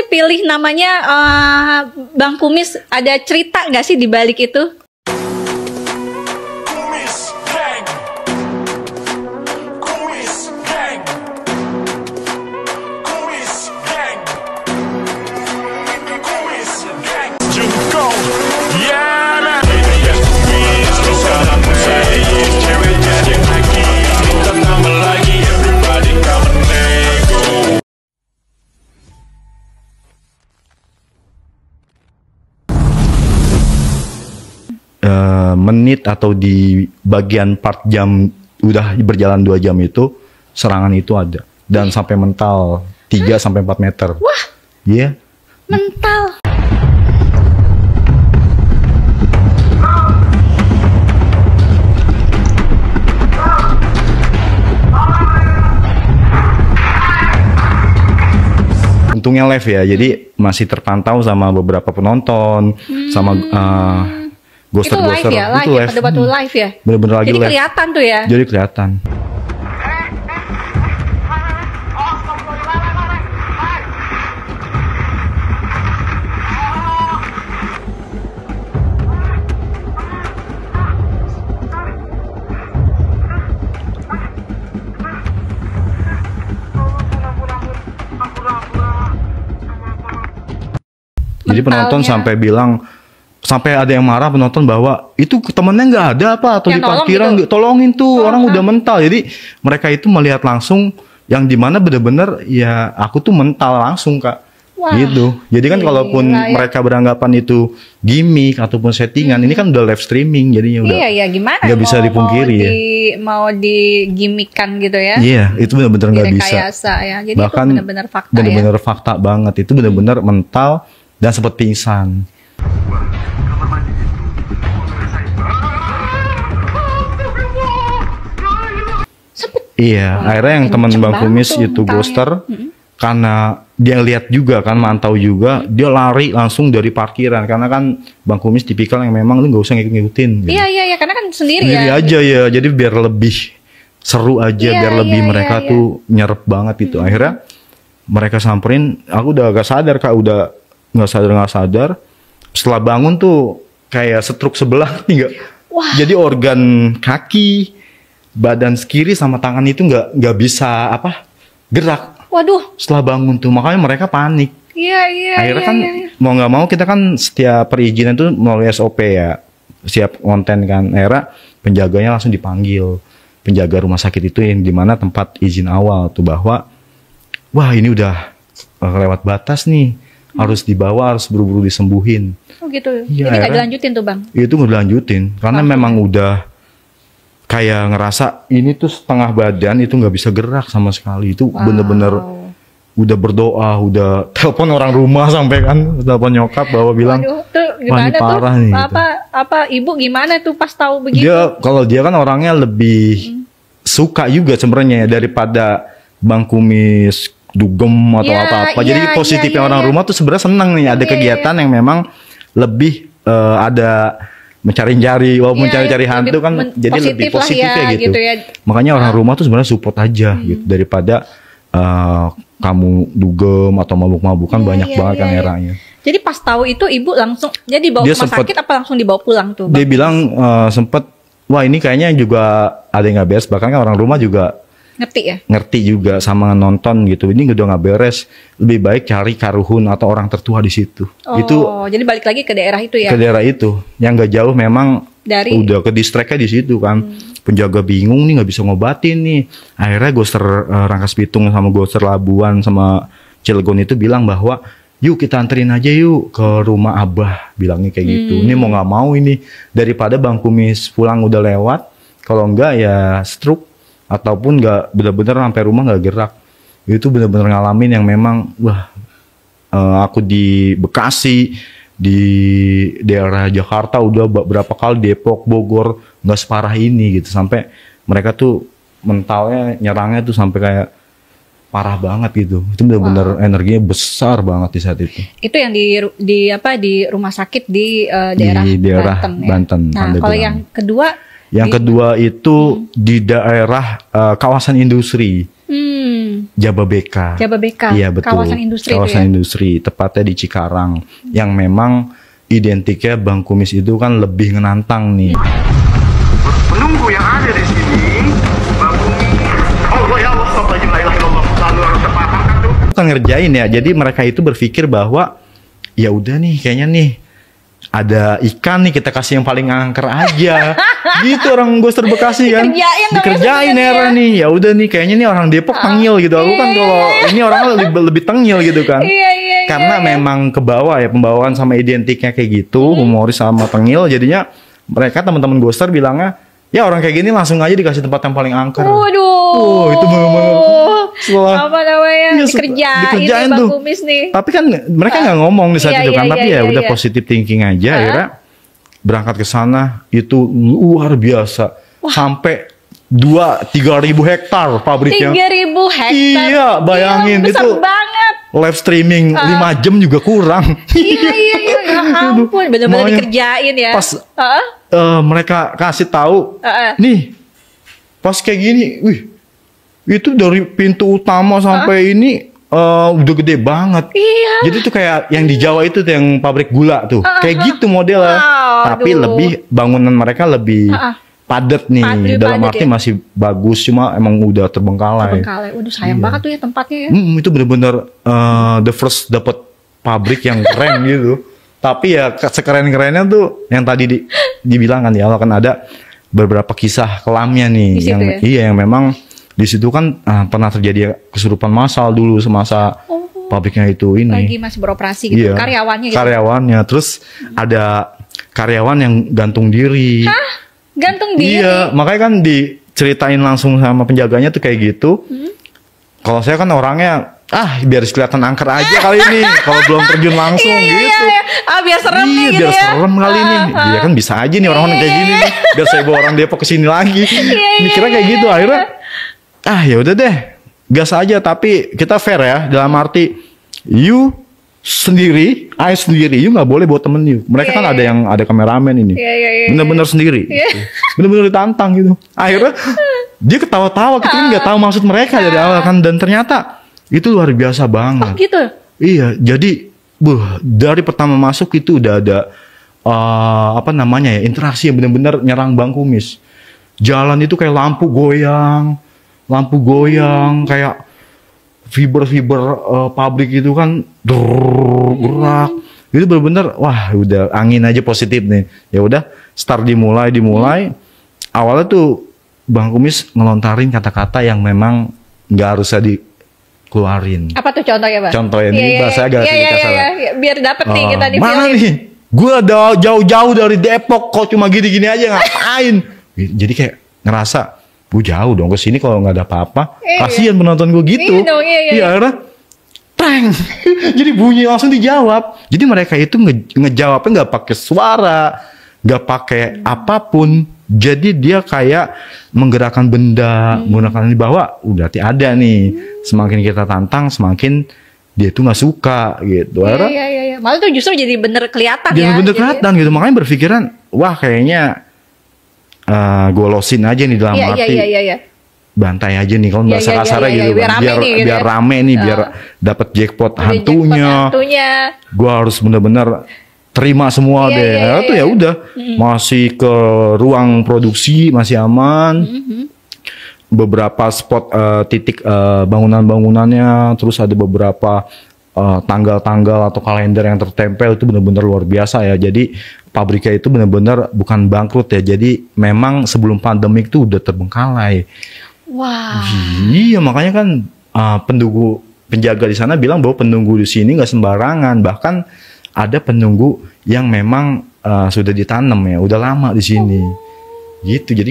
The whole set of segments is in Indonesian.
sih pilih namanya Bang Kumis? Ada cerita nggak sih di balik itu? Menit atau di bagian part jam udah berjalan 2 jam itu serangan itu ada dan sampai mental 3 sampai 4 meter. Wah. Iya. Yeah. Mental. Untungnya live ya, jadi masih terpantau sama beberapa penonton, sama ghoster-ghoster. Itu live ya? Live ya? Pada waktu live ya? Bener-bener lagi jadi live. Kelihatan tuh ya? Jadi kelihatan. Jadi penonton sampai bilang, sampai ada yang marah penonton bahwa itu temennya nggak ada apa atau di parkiran gitu. Tolongin tuh orang udah mental. Jadi mereka itu melihat langsung yang dimana bener-bener ya aku tuh mental langsung Kak. Wah, gitu. Jadi kan kalaupun mereka beranggapan itu gimmick ataupun settingan, ini kan udah live streaming jadinya udah. Iya gimana? Nggak bisa dipungkiri ya. Mau digimmikan gitu ya? Iya itu bener-bener nggak bisa. Ya. Jadi bahkan itu bener-bener fakta bener-bener fakta banget. Itu bener-bener mental dan sempat pingsan. Iya, akhirnya yang teman Bang Kumis itu ghoster, karena dia lihat juga kan, mantau juga, dia lari langsung dari parkiran, karena kan Bang Kumis tipikal yang memang lu nggak usah ngikutin. Gitu. Iya, karena kan sendiri aja ya, jadi biar lebih seru aja, biar lebih mereka tuh nyerep banget itu. Akhirnya mereka samperin, aku udah agak sadar Kak, udah nggak sadar. Setelah bangun tuh kayak stroke sebelah nih jadi organ kaki, badan kiri sama tangan itu nggak bisa gerak. Waduh. Setelah bangun tuh makanya mereka panik. Iya. Akhirnya kan mau nggak mau kita kan setiap perizinan tuh melalui SOP ya, siap konten kan. Akhirnya penjaganya langsung dipanggil, penjaga rumah sakit itu yang dimana tempat izin awal tuh bahwa wah ini udah lewat batas nih. Harus dibawa, harus buru-buru disembuhin. Oh gitu. Ya, jadi nggak dilanjutin tuh Bang? Itu nggak dilanjutin, karena memang udah kayak ngerasa ini tuh setengah badan itu nggak bisa gerak sama sekali. Itu bener-bener udah berdoa, udah telepon orang rumah sampai kan telepon nyokap bahwa bilang, tuh gimana tuh? Parah nih, ibu gimana tuh pas tahu begitu? Kalau dia kan orangnya lebih suka juga sebenarnya daripada Bang Kumis dugem atau apa-apa. Jadi positifnya orang rumah tuh sebenarnya seneng nih ada kegiatan yang memang lebih ada mencari-cari, walaupun cari-cari hantu kan jadi lebih positif ya gitu. Makanya orang rumah tuh sebenarnya support aja gitu daripada kamu dugem atau mabuk-mabukan banyak banget kan eranya. Jadi pas tahu itu ibu langsung jadi dibawa ke rumah sakit apa langsung dibawa pulang tuh Bang? Dia bilang sempet wah ini kayaknya juga ada yang nggak beres, bahkan kan orang rumah juga ngerti juga sama nonton gitu, ini udah nggak beres, lebih baik cari karuhun atau orang tertua di situ. Itu jadi balik lagi ke daerah itu ya? Ke daerah itu yang nggak jauh memang udah ke distreknya di situ kan. Penjaga bingung nih nggak bisa ngobatin nih, akhirnya ghoster Rangkas Bitung sama ghoster Labuan sama Cilegon itu bilang bahwa yuk kita anterin aja yuk ke rumah Abah, bilangnya kayak gitu. Ini mau nggak mau ini daripada Bang Kumis pulang udah lewat, kalau enggak ya stroke ataupun nggak benar-benar sampai rumah nggak gerak. Itu benar-benar ngalamin yang memang wah, aku di Bekasi, di daerah Jakarta udah berapa kali, Depok, Bogor nggak separah ini gitu, sampai mereka tuh mentalnya nyerangnya tuh sampai kayak parah banget gitu. Itu benar-benar energinya besar banget di saat itu. Itu yang di rumah sakit di daerah Banten. Nah, kalau yang kedua itu di daerah kawasan industri. Jababeka. Jababeka. Iya betul. Kawasan industri. Kawasan industri, tepatnya di Cikarang. Yang memang identiknya Bang Kumis itu kan lebih menantang nih. Penunggu yang ada di sini, Bang Kumis. Allah ya Allah, selalu harus sepaham kan tuh. Bukan ngerjain ya. Jadi mereka itu berpikir bahwa ya udah nih, kayaknya nih ada ikan nih, kita kasih yang paling angker aja. Gitu orang Ghoster Bekasi kan. Dikerjain Hera nih. Ya udah nih, kayaknya nih orang Depok tengil gitu. Aku kan kalau ini orang lebih tengil gitu kan. Karena memang ke bawah ya, pembawaan sama identiknya kayak gitu, humoris sama tengil. Jadinya mereka teman-teman Ghoster bilangnya, ya orang kayak gini langsung aja dikasih tempat yang paling angker. Waduh. Itu bener-bener setelah apa namanya ya, dikerjain tuh. Bang Kumis nih. Tapi kan mereka nggak ngomong di saat itu kan, tapi ya udah iya. positive thinking aja. Akhirnya berangkat ke sana itu luar biasa. Wah. Sampai 2-3 ribu hektar pabriknya. 3.000 hektar. Iya, bayangin besar itu. Banget. Live streaming 5 jam juga kurang. Iya. Ya ampun, benar-benar dikerjain ya. Pas mereka kasih tahu, nih, pas kayak gini, wih, itu dari pintu utama sampai ini udah gede banget. Iya. Jadi tuh kayak yang di Jawa itu tuh yang pabrik gula tuh, kayak gitu modelnya. Tapi lebih bangunan mereka lebih padat nih, dalam arti ya? Masih bagus, cuma emang udah terbengkalai. Waduh sayang banget tuh ya tempatnya ya. Itu bener-bener the first dapat pabrik yang keren gitu. Tapi ya sekeren-kerennya tuh yang tadi dibilang kan ya, kan ada beberapa kisah kelamnya nih yang ya? Iya yang memang di situ kan pernah terjadi kesurupan massal dulu semasa pabriknya itu ini. Lagi masih beroperasi gitu, karyawannya gitu. Karyawannya, terus ada karyawan yang gantung diri. Hah? Gantung diri? Iya, makanya kan diceritain langsung sama penjaganya tuh kayak gitu. Kalau saya kan orangnya biar kelihatan angker aja kali ini, kalau belum terjun langsung gitu. Biar serem nih gitu biar ya. Serem kali ini. Dia kan bisa aja nih orang-orang kayak gini nih. Biar saya bawa orang Depok ke sini lagi. Mikirnya kayak gitu, akhirnya ya udah deh, gas aja. Tapi kita fair ya, dalam arti you sendiri, I sendiri, you nggak boleh bawa temen you. Mereka kan ada kameramen ini, bener-bener sendiri, bener-bener ditantang gitu. Akhirnya dia ketawa-tawa, kita kan nggak tahu maksud mereka dari awal kan, dan ternyata itu luar biasa banget. Gitu. Iya, jadi dari pertama masuk itu udah ada interaksi yang benar-benar nyerang Bang Kumis. Jalan itu kayak lampu goyang kayak fiber pabrik itu kan gerak. Itu benar-benar wah udah angin aja positif nih. Ya udah start dimulai. Awalnya tuh Bang Kumis ngelontarin kata-kata yang memang nggak harusnya dikeluarin. Apa tuh contohnya, Bang? Contohnya nih bahasa agak sedikit kasar. Biar dapet nih kita di mana film. nih? Gue udah jauh-jauh dari Depok kok cuma gini-gini aja ngapain? Jadi kayak ngerasa gue jauh dong ke sini kalau nggak ada apa-apa. Kasihan penonton gue gitu. Iya, akhirnya prank. Jadi bunyi langsung dijawab. Jadi mereka itu ngejawabnya nggak pakai suara, nggak pakai apapun. Jadi dia kayak menggerakkan benda, menggunakan ini bahwa berarti ada nih. Semakin kita tantang, semakin dia tuh nggak suka gitu. Iya. Malah tuh justru jadi bener kelihatan ya. Jadi bener kelihatan gitu. Makanya berpikiran, wah kayaknya gue losin aja nih dalam arti. Iya. Bantai aja nih kalau bahasa kasarnya gitu kan. Biar rame nih, biar dapat jackpot hantunya. Gue harus bener-bener terima semua deh. Itu ya udah masih ke ruang produksi masih aman. Beberapa spot titik bangunan-bangunannya, terus ada beberapa tanggal-tanggal atau kalender yang tertempel itu benar-benar luar biasa ya. Jadi pabriknya itu benar-benar bukan bangkrut ya. Jadi memang sebelum pandemik itu udah terbengkalai. Wah. Iya, makanya kan penjaga di sana bilang bahwa penunggu di sini nggak sembarangan. Bahkan ada penunggu yang memang sudah ditanam ya, udah lama di sini. Gitu. Jadi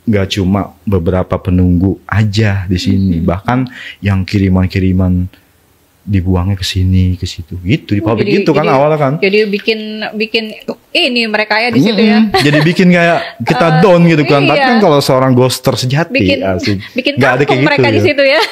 nggak cuma beberapa penunggu aja di sini. Bahkan yang kiriman-kiriman dibuangnya ke sini, ke situ. Gitu di pabrik gitu kan awalnya kan. Jadi bikin ini mereka ya di situ ya. Jadi bikin kayak kita down gitu kan. Tapi kan kalau seorang ghoster sejati bikin nggak ada kayak gitu. Mereka di situ ya.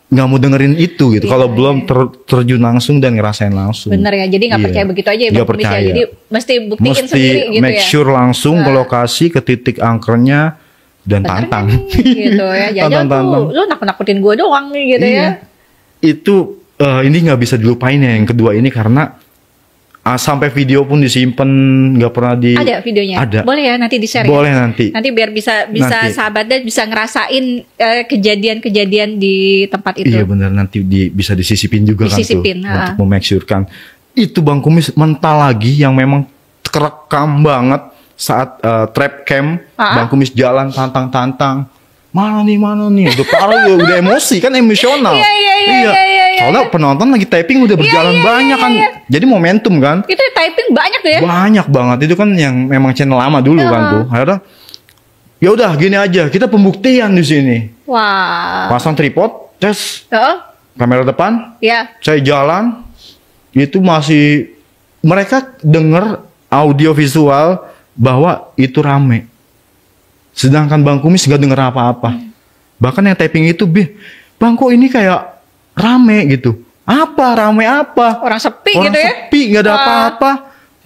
Nggak mau dengerin itu gitu. Kalau belum terjun langsung dan ngerasain langsung. Bener ya. Jadi nggak percaya begitu aja ya Bang Kumis ya. Jadi mesti buktiin sendiri gitu ya. Make sure langsung ke lokasi, ke titik angkernya. dan tantang. Gitu ya. Jangan tuh lu nakut-nakutin gue doang nih gitu ya. Itu ini nggak bisa dilupain ya yang kedua ini karena sampai video pun disimpan nggak pernah di. Ada videonya. Ada. Boleh ya nanti di-share. Boleh ya? nanti. Nanti biar bisa sahabatnya bisa ngerasain kejadian-kejadian di tempat itu. Iya benar nanti bisa disisipin juga kan tuh untuk memake-surekan. Itu Bang Kumis mental lagi yang memang kerekam banget saat trap cam Bang Kumis jalan tantang-tantang. Mana nih udah parah udah emosi kan emosional. Iya. Soalnya penonton lagi typing udah berjalan banyak kan. Jadi momentum kan. Itu typing banyak tuh ya. Banyak banget itu kan yang memang channel lama dulu kan tuh. Akhirnya ya udah gini aja kita pembuktian di sini. Wah. Pasang tripod, tes. Kamera depan. Iya. Saya jalan. Itu masih mereka denger audio visual bahwa itu rame. Sedangkan Bang Kumis gak denger apa-apa. Bahkan yang typing itu, Bang kok ini kayak rame gitu. Apa? Rame apa? Orang sepi gitu ya? Orang sepi, gak ada apa-apa.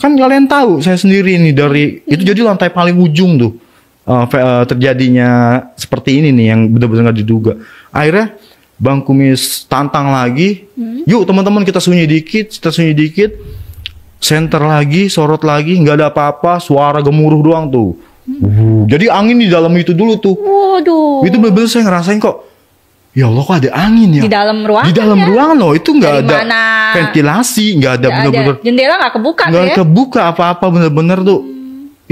Kan kalian tahu, saya sendiri nih dari... Itu jadi lantai paling ujung tuh. Terjadinya seperti ini nih, yang benar-benar gak diduga. Akhirnya, Bang Kumis tantang lagi. Yuk teman-teman kita sunyi dikit. Center lagi, sorot lagi, gak ada apa-apa. Suara gemuruh doang tuh. Jadi angin di dalam itu dulu tuh. Waduh. Itu bener-bener saya ngerasain kok. Ya Allah kok ada angin ya. Di dalam ruangan. Di dalam ruangan loh. Itu nggak ada ventilasi, nggak ada bener-bener. Jendela nggak kebuka. Nggak kebuka apa-apa bener-bener tuh.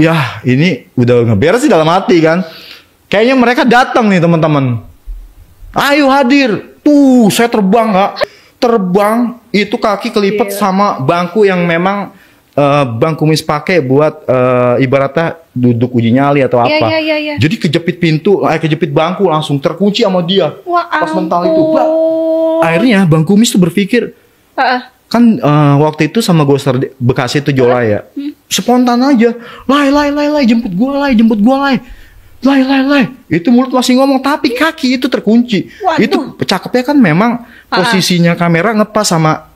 Ya ini udah ngeberes sih dalam hati kan. Kayaknya mereka datang nih teman-teman. Ayo hadir. Tuh saya terbang nggak? Terbang itu kaki kelipet sama bangku yang memang Bang Kumis pakai buat ibaratnya duduk uji nyali atau apa. Iya. Jadi kejepit kejepit bangku langsung terkunci sama dia. Wah, pas mental itu. Akhirnya Bang Kumis tuh berpikir, kan waktu itu sama Ghoster Bekasi itu Jolai ya. Spontan aja, Lai, jemput gua Lai. Itu mulut masih ngomong tapi kaki itu terkunci. Waduh. Itu cakepnya kan memang posisinya kamera ngepas sama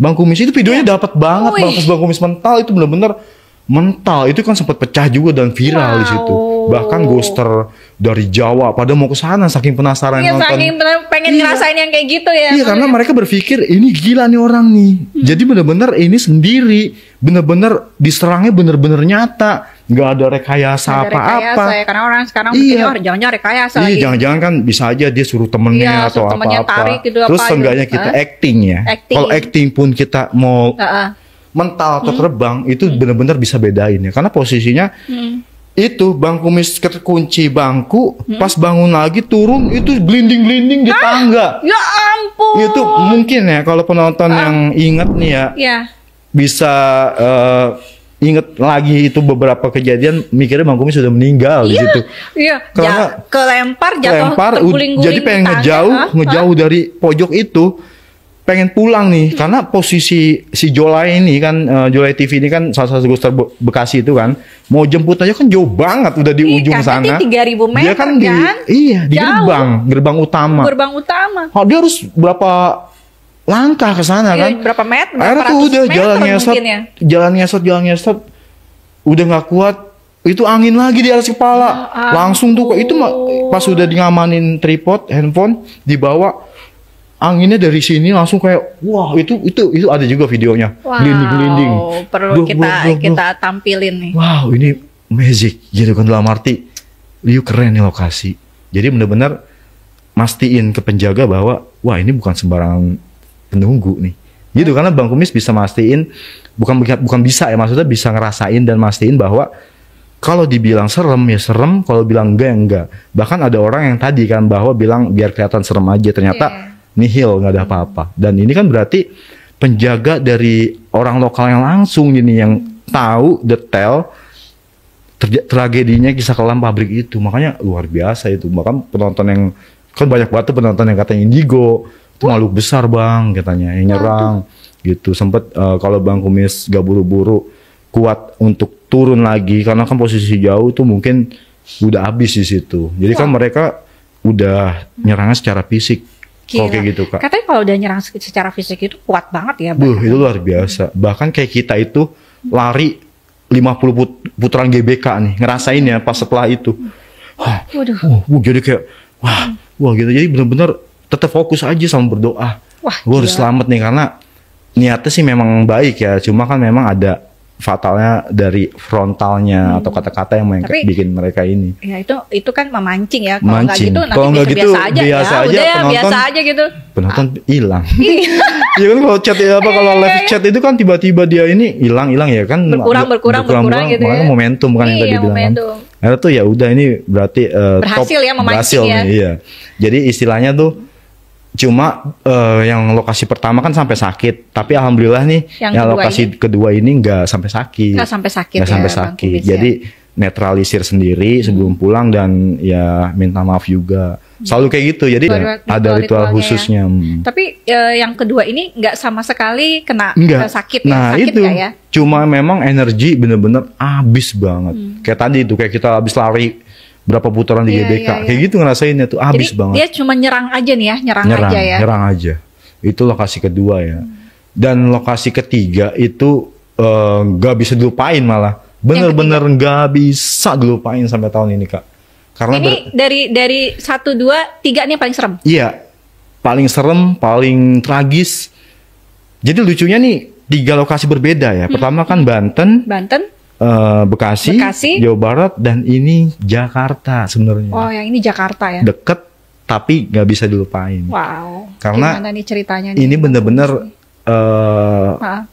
Bang Kumis itu videonya dapat banget. Bang Kumis mental itu benar-benar mental. Itu kan sempat pecah juga dan viral di situ. Bahkan Ghoster dari Jawa pada mau ke sana saking penasaran nonton. Saking pengen ngerasain yang kayak gitu ya. Iya, karena mereka berpikir ini gila nih orang nih. Jadi benar-benar ini sendiri, benar-benar diserangnya benar-benar nyata. Nggak ada rekayasa apa-apa. Ya, karena orang sekarang mikirnya jangan-jangan rekayasa lagi. Iya, jangan-jangan kan bisa aja dia suruh temennya atau apa-apa. Gitu, terus seenggaknya kita acting ya. Kalau acting pun kita mau mental atau terbang itu benar-benar bisa bedain ya. Karena posisinya itu Bang Kumis terkunci bangku, pas bangun lagi turun itu glinding-glinding di tangga. Ya ampun. Itu mungkin ya kalau penonton yang ingat nih ya. Bisa inget lagi itu beberapa kejadian mikirnya Bang Kumis sudah meninggal di situ. Iya. Karena kelempar terguling-guling. Jadi pengen ngejauh dari pojok itu. Pengen pulang nih karena posisi si Jolai ini kan Jolai TV ini kan salah satu Ghoster Bekasi itu kan mau jemput aja kan jauh banget udah di ujung sana. 3.000 meter dia kan di gerbang utama. Dia harus berapa langkah ke sana kan? Berapa meter? Akhirnya tuh udah jalan ngesot udah nggak kuat. Itu angin lagi di atas kepala. Langsung tuh itu pas udah ngamanin tripod handphone dibawa. Anginnya dari sini langsung kayak wah itu ada juga videonya. Glinding. Perlu kita tampilin nih. Wow, ini magic gitu kan dalam arti keren nih lokasi. Jadi benar-benar mastiin ke penjaga bahwa wah ini bukan sembarangan penunggu nih. Gitu karena Bang Kumis bisa mastiin bukan bisa ya maksudnya bisa ngerasain dan mastiin bahwa kalau dibilang serem ya serem, kalau bilang enggak ya enggak. Bahkan ada orang yang tadi kan bahwa bilang biar kelihatan serem aja ternyata nihil nggak ada apa-apa. Dan ini kan berarti penjaga dari orang lokal yang langsung ini yang tahu detail tragedinya kisah kelam pabrik itu. Makanya luar biasa itu. Bahkan penonton yang kan banyak banget penonton yang katanya indigo itu makhluk besar bang katanya yang nyerang gitu. Sempet kalau Bang Kumis gak buru-buru kuat untuk turun lagi karena kan posisi jauh tuh mungkin udah habis di situ. Jadi kan mereka udah nyerangnya secara fisik. Kayak gitu Kak. Katanya kalau udah nyerang secara fisik itu kuat banget ya. Itu luar biasa. Bahkan kayak kita itu lari 50 putaran GBK nih. Ngerasain ya pas setelah itu. Jadi kayak wah gitu. Jadi benar-benar tetap fokus aja sama berdoa. Wah, gue harus selamat nih, karena niatnya sih memang baik ya, cuma kan memang ada fatalnya dari frontalnya atau kata-kata yang bikin mereka ini. Ya itu kan memancing ya. Kalau nggak gitu nanti gitu, biasa aja ya. Biasa aja gitu. Penonton hilang. Ya kan kalau chat kalau live chat itu kan tiba-tiba dia ini hilang ya kan. Berkurang gitu ya. Momentum kan yang tadi bilang kan. Akhirnya tuh ya udah ini berarti berhasil ya memancing ya. Nih, iya. Jadi istilahnya tuh cuma yang lokasi pertama kan sampai sakit, tapi alhamdulillah nih yang lokasi kedua ini nggak sampai sakit. Nggak sampai sakit. Nggak sampai sakit. Jadi netralisir sendiri sebelum pulang dan ya minta maaf juga. Selalu kayak gitu. Jadi ada ritual khususnya. Ya. Tapi yang kedua ini nggak sama sekali kena sakit. Nah sakit itu ya? Cuma memang energi bener-bener habis banget. Kayak tadi tuh kayak kita habis lari berapa putaran di GBK, kayak gitu ngerasainnya tuh habis banget. Dia cuma nyerang aja nih ya, nyerang aja. Itu lokasi kedua ya. Dan lokasi ketiga itu nggak bisa dilupain malah, bener-bener nggak bisa dilupain sampai tahun ini Kak. Karena ini dari 1, 2, 3 nih paling serem. Iya, paling serem, paling tragis. Jadi lucunya nih 3 lokasi berbeda ya. Pertama kan Banten. Bekasi, Jawa Barat, dan ini Jakarta sebenarnya. Oh, yang ini Jakarta ya? Deket, tapi nggak bisa dilupain. Wow. Karena gimana nih ceritanya? Ini bener-bener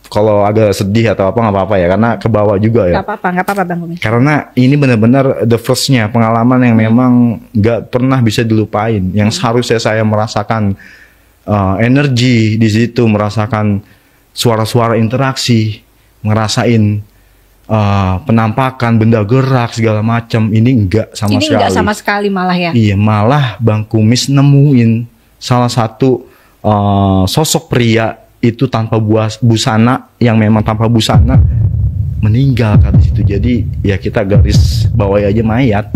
kalau agak sedih atau apa nggak apa-apa ya, karena ke bawah juga ya. Nggak apa-apa Bang Umi. Karena ini bener-bener the first-nya pengalaman yang memang nggak pernah bisa dilupain. Yang seharusnya saya merasakan energi di situ, merasakan suara-suara interaksi, ngerasain penampakan benda gerak segala macam, ini enggak sama sekali. Ini enggak sama sekali malah ya. Iya, malah Bang Kumis nemuin salah satu sosok pria itu tanpa busana, yang memang tanpa busana meninggal kan di situ. Jadi ya kita garis bawahi aja mayat.